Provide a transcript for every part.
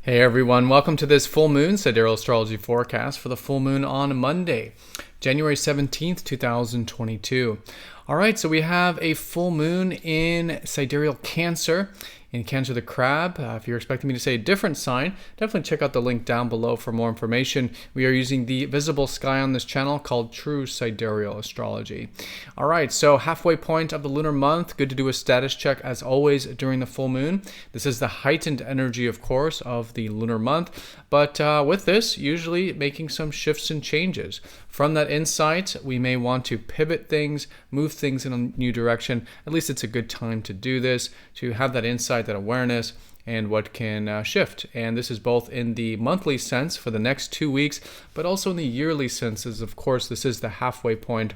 Hey everyone, welcome to this full moon Sidereal Astrology forecast for the full moon on Monday, January 17th, 2022. All right, so we have a full moon in Sidereal Cancer, in Cancer the Crab. If you're expecting me to say a different sign, definitely check out the link down below for more information. We are using the visible sky on this channel called True Sidereal Astrology. All right, so halfway point of the lunar month. Good to do a status check as always during the full moon. This is the heightened energy, of course, of the lunar month. But with this, usually making some shifts and changes. From that insight, we may want to pivot things, move things in a new direction. At least it's a good time to do this, to have that insight, that awareness, and what can shift. And this is both in the monthly sense for the next 2 weeks, but also in the yearly sense, as of course this is the halfway point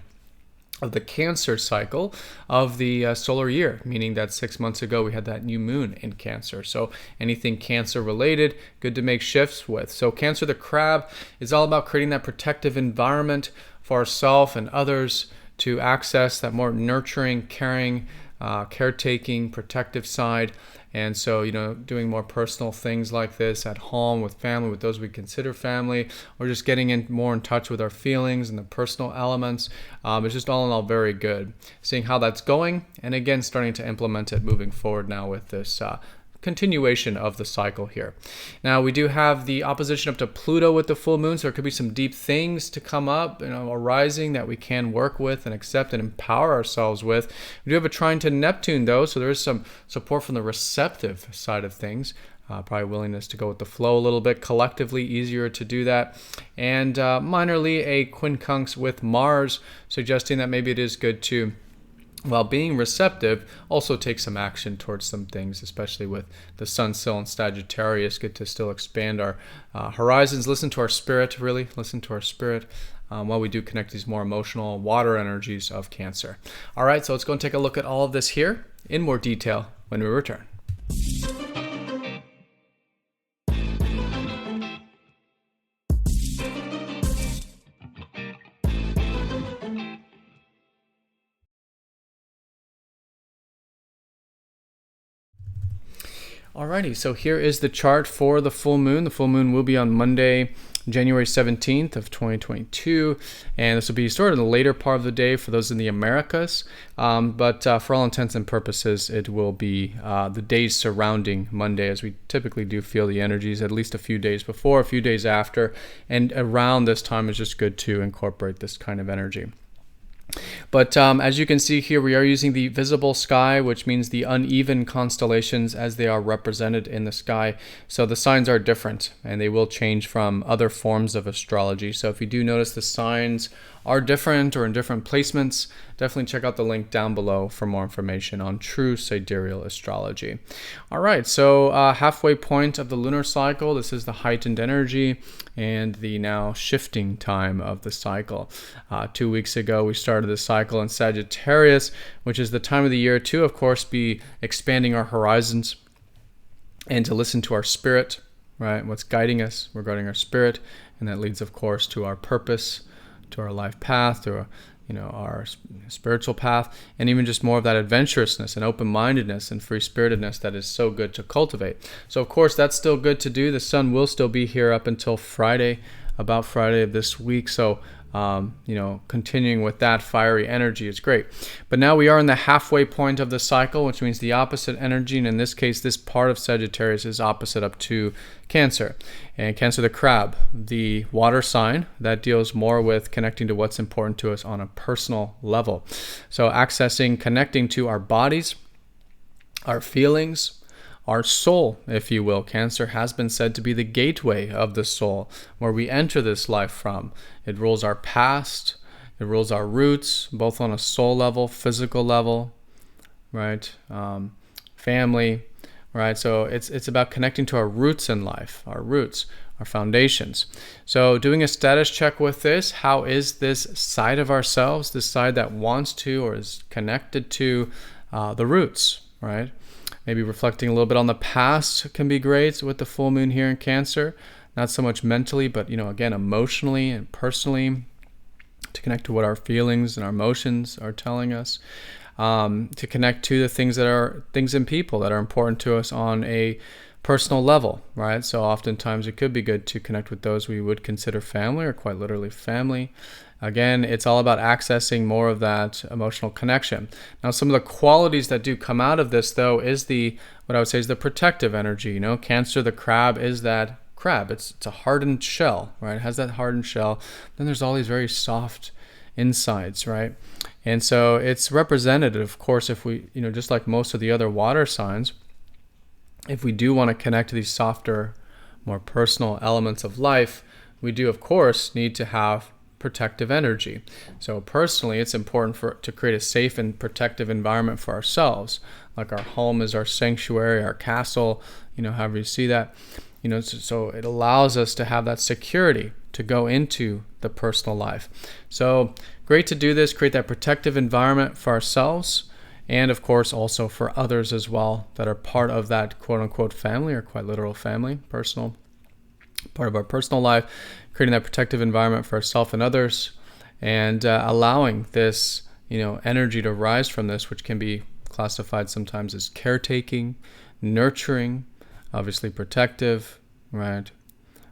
of the Cancer cycle of the solar year, meaning that 6 months ago we had that new moon in Cancer. So anything Cancer related, good to make shifts with. So Cancer the Crab is all about creating that protective environment for ourselves and others to access that more nurturing, caring, caretaking, protective side. And so, doing more personal things like this at home with family, with those we consider family, or just getting more in touch with our feelings and the personal elements. It's just all in all very good. Seeing how that's going, and again, starting to implement it moving forward now with this continuation of the cycle here. Now we do have the opposition up to Pluto with the full moon, so there could be some deep things to come up, arising that we can work with and accept and empower ourselves with. We do have a trine to Neptune though, so there is some support from the receptive side of things. Probably willingness to go with the flow a little bit, collectively easier to do that. And minorly a quincunx with Mars, suggesting that maybe it is good to, while being receptive, also take some action towards some things, especially with the Sun still in Sagittarius. Good to still expand our horizons, listen to our spirit, really listen to our spirit while we do connect these more emotional water energies of Cancer. All right, so let's go and take a look at all of this here in more detail when we return. Alrighty, so here is the chart for the full moon. The full moon will be on Monday, January 17th of 2022, and this will be sort of the later part of the day for those in the Americas, but for all intents and purposes, it will be the days surrounding Monday, as we typically do feel the energies at least a few days before, a few days after, and around this time is just good to incorporate this kind of energy. But as you can see here, we are using the visible sky, which means the uneven constellations as they are represented in the sky. So the signs are different, and they will change from other forms of astrology. So if you do notice the signs are different or in different placements, definitely check out the link down below for more information on True Sidereal Astrology. All right, so halfway point of the lunar cycle. This is the heightened energy and the now shifting time of the cycle. 2 weeks ago, we started the cycle in Sagittarius, which is the time of the year to, of course, be expanding our horizons and to listen to our spirit, right? What's guiding us regarding our spirit, and that leads, of course, to our purpose, to our life path, to our spiritual path, and even just more of that adventurousness and open-mindedness and free-spiritedness that is so good to cultivate. So of course that's still good to do. The sun will still be here up until Friday, about Friday of this week. So continuing with that fiery energy is great. But now we are in the halfway point of the cycle, which means the opposite energy, and in this case, this part of Sagittarius is opposite up to Cancer. And Cancer the Crab, the water sign that deals more with connecting to what's important to us on a personal level. So connecting to our bodies, our feelings, our soul, if you will. Cancer has been said to be the gateway of the soul, where we enter this life from. It rules our past, it rules our roots, both on a soul level, physical level, right? Family, right? So it's about connecting to our roots in life, our roots, our foundations. So doing a status check with this, how is this side of ourselves, this side that wants to or is connected to the roots, right? Maybe reflecting a little bit on the past can be great with the full moon here in Cancer. Not so much mentally, but again, emotionally and personally, to connect to what our feelings and our emotions are telling us. To connect to the things and people that are important to us on a personal level, right? So oftentimes it could be good to connect with those we would consider family or quite literally family. Again, it's all about accessing more of that emotional connection. Now, some of the qualities that do come out of this, though, is what I would say is the protective energy. You know, Cancer, the crab, is that crab. It's a hardened shell, right? It has that hardened shell. Then there's all these very soft insides, right? And so it's representative, of course, if we, just like most of the other water signs, if we do want to connect to these softer, more personal elements of life, we do, of course, need to have protective energy. So personally, it's important to create a safe and protective environment for ourselves. Like our home is our sanctuary, our castle, however you see that. So it allows us to have that security to go into the personal life. So great to do this, create that protective environment for ourselves, and of course also for others as well that are part of that quote-unquote family or quite literal family, personal part of our personal life, creating that protective environment for ourselves and others, and allowing this energy to rise from this, which can be classified sometimes as caretaking, nurturing, obviously protective, right?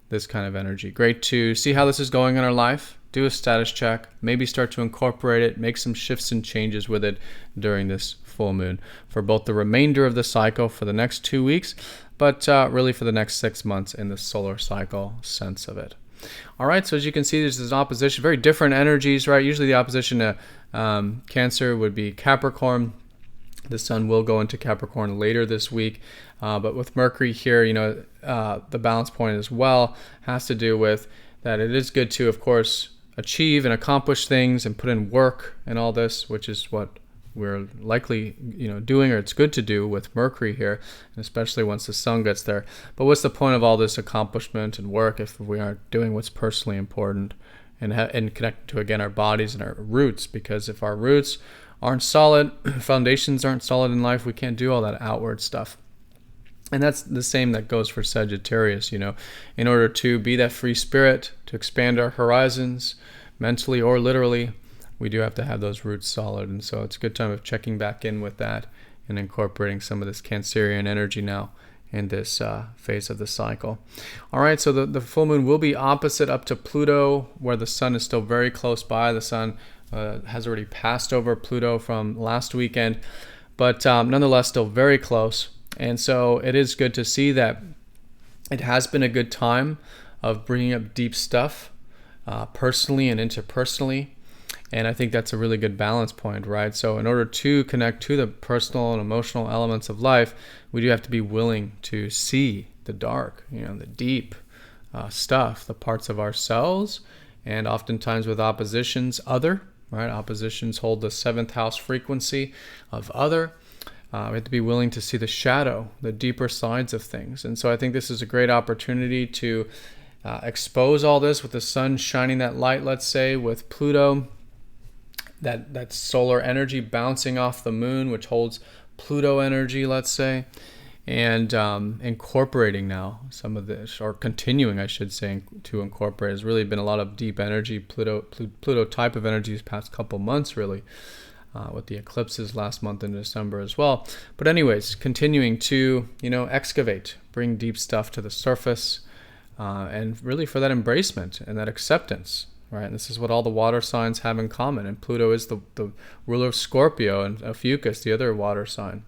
This kind of energy. Great to see how this is going in our life. Do a status check, maybe start to incorporate it, make some shifts and changes with it during this full moon for both the remainder of the cycle for the next 2 weeks, but really for the next 6 months in the solar cycle sense of it. All right, so as you can see, there's this opposition, very different energies, right? Usually the opposition to Cancer would be Capricorn. The sun will go into Capricorn later this week, but with Mercury here, the balance point as well has to do with that it is good to, of course, achieve and accomplish things and put in work and all this, which is what we're likely, doing, or it's good to do with Mercury here, and especially once the sun gets there. But what's the point of all this accomplishment and work if we aren't doing what's personally important and connected to, again, our bodies and our roots? Because if our roots aren't solid, foundations aren't solid in life, we can't do all that outward stuff. And that's the same that goes for Sagittarius, in order to be that free spirit, to expand our horizons, mentally or literally, we do have to have those roots solid. And so it's a good time of checking back in with that and incorporating some of this Cancerian energy now in this phase of the cycle. All right, so the full moon will be opposite up to Pluto, where the sun is still very close by. The sun has already passed over Pluto from last weekend, but nonetheless still very close. And so it is good to see that it has been a good time of bringing up deep stuff personally and interpersonally. And I think that's a really good balance point, right? So in order to connect to the personal and emotional elements of life, we do have to be willing to see the dark, the deep stuff, the parts of ourselves, and oftentimes with oppositions, other, right? Oppositions hold the 7th house frequency of other. We have to be willing to see the shadow, the deeper sides of things. And so I think this is a great opportunity to expose all this with the sun shining that light, let's say, with Pluto, that solar energy bouncing off the moon, which holds Pluto energy, let's say, and incorporating now some of this, or continuing, I should say, to incorporate. Has really been a lot of deep energy, Pluto type of energy these past couple months, really. With the eclipses last month in December as well. But anyways, continuing to, excavate, bring deep stuff to the surface, and really for that embracement and that acceptance, right? And this is what all the water signs have in common. And Pluto is the ruler of Scorpio, and Ophiuchus, the other water sign,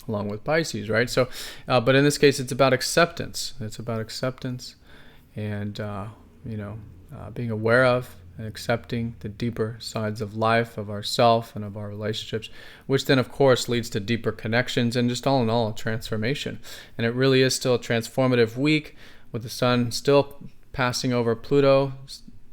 along with Pisces, right? So, but in this case, it's about acceptance. It's about acceptance and, being aware of and accepting the deeper sides of life, of ourself and of our relationships, which then, of course, leads to deeper connections and just all in all, a transformation. And it really is still a transformative week with the sun still passing over Pluto,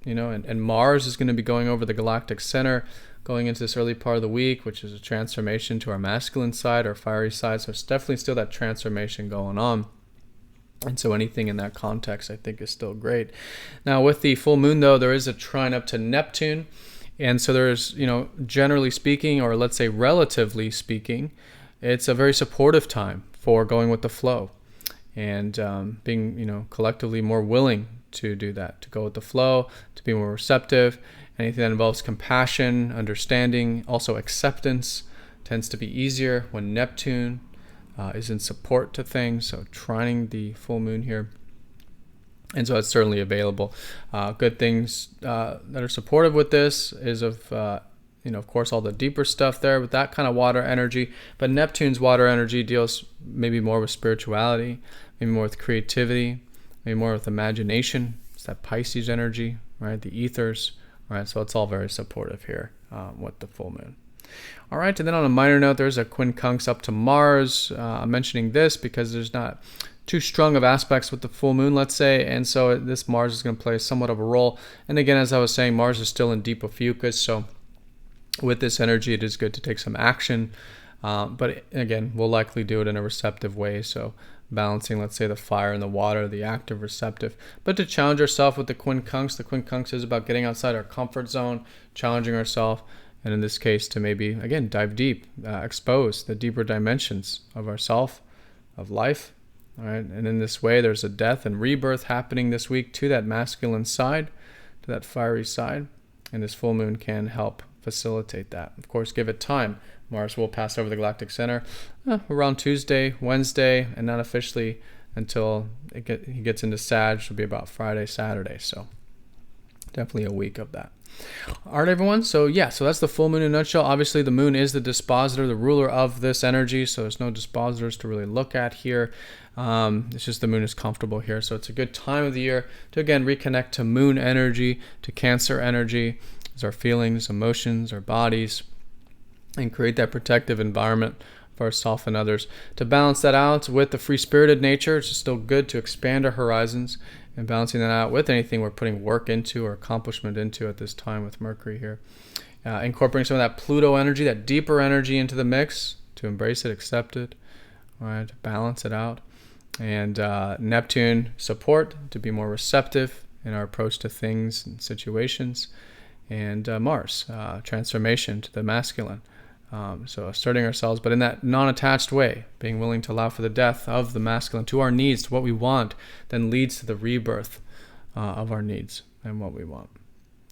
and Mars is going to be going over the galactic center going into this early part of the week, which is a transformation to our masculine side, our fiery side. So it's definitely still that transformation going on. And so anything in that context, I think, is still great. Now, with the full moon, though, there is a trine up to Neptune. And so there's, generally speaking, or let's say relatively speaking, it's a very supportive time for going with the flow and being, collectively more willing to do that, to go with the flow, to be more receptive. Anything that involves compassion, understanding, also acceptance tends to be easier when Neptune is in support to things, so trining the full moon here. And so it's certainly available. Good things that are supportive with this is of course, all the deeper stuff there with that kind of water energy. But Neptune's water energy deals maybe more with spirituality, maybe more with creativity, maybe more with imagination. It's that Pisces energy, right? The ethers, right? So it's all very supportive here with the full moon. All right, and then on a minor note, there's a quincunx up to Mars. I'm mentioning this because there's not too strong of aspects with the full moon, let's say, and so this Mars is going to play somewhat of a role. And again, as I was saying, Mars is still in deep Ophiuchus, so with this energy, it is good to take some action, but again, we'll likely do it in a receptive way, so balancing, let's say, the fire and the water, the active, receptive. But to challenge ourselves with the quincunx is about getting outside our comfort zone, challenging ourselves, and in this case, to maybe, again, dive deep, expose the deeper dimensions of ourself, of life. All right, and in this way, there's a death and rebirth happening this week to that masculine side, to that fiery side, and this full moon can help facilitate that. Of course, give it time. Mars will pass over the galactic center around Tuesday, Wednesday, and not officially until he gets into Sag, which will be about Friday, Saturday. So definitely a week of that. All right, everyone. So that's the full moon in a nutshell. Obviously, the moon is the dispositor, the ruler of this energy. So there's no dispositors to really look at here. It's just the moon is comfortable here. So it's a good time of the year to, again, reconnect to moon energy, to Cancer energy, as our feelings, emotions, our bodies, and create that protective environment for ourselves and others. To balance that out with the free-spirited nature, it's still good to expand our horizons, and balancing that out with anything we're putting work into or accomplishment into at this time with Mercury here. Incorporating some of that Pluto energy, that deeper energy into the mix, to embrace it, accept it, all right, balance it out. And Neptune support, to be more receptive in our approach to things and situations. And Mars, transformation to the masculine. So asserting ourselves, but in that non-attached way, being willing to allow for the death of the masculine to our needs, to what we want, then leads to the rebirth of our needs and what we want.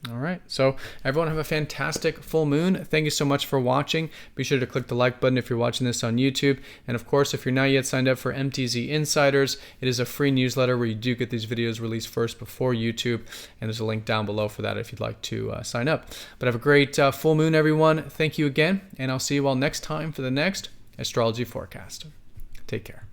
All right. So everyone have a fantastic full moon. Thank you so much for watching. Be sure to click the like button if you're watching this on YouTube. And of course, if you're not yet signed up for MTZ Insiders, it is a free newsletter where you do get these videos released first before YouTube. And there's a link down below for that if you'd like to sign up. But have a great full moon, everyone. Thank you again. And I'll see you all next time for the next astrology forecast. Take care.